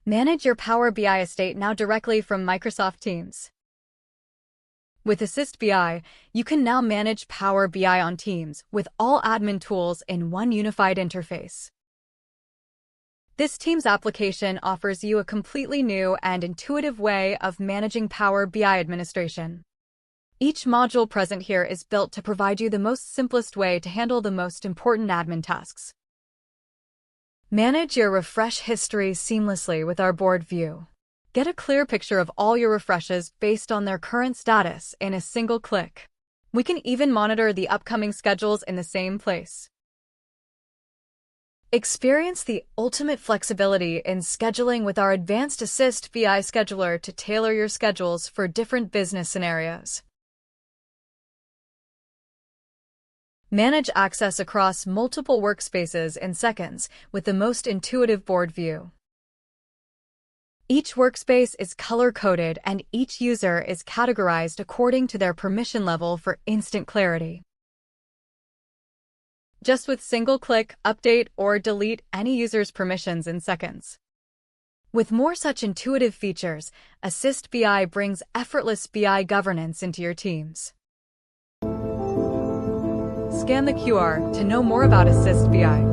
Manage your Power BI estate now directly from Microsoft Teams. With Assist BI, you can now manage Power BI on Teams with all admin tools in one unified interface. This Teams application offers you a completely new and intuitive way of managing Power BI administration. Each module present here is built to provide you the most simplest way to handle the most important admin tasks. Manage your refresh history seamlessly with our board view. Get a clear picture of all your refreshes based on their current status in a single click. We can even monitor the upcoming schedules in the same place. Experience the ultimate flexibility in scheduling with our advanced Assist BI scheduler to tailor your schedules for different business scenarios. Manage access across multiple workspaces in seconds with the most intuitive board view. Each workspace is color-coded and each user is categorized according to their permission level for instant clarity. Just with single-click, update or delete any user's permissions in seconds. With more such intuitive features, Assist BI brings effortless BI governance into your teams. Scan the QR to know more about Assist BI.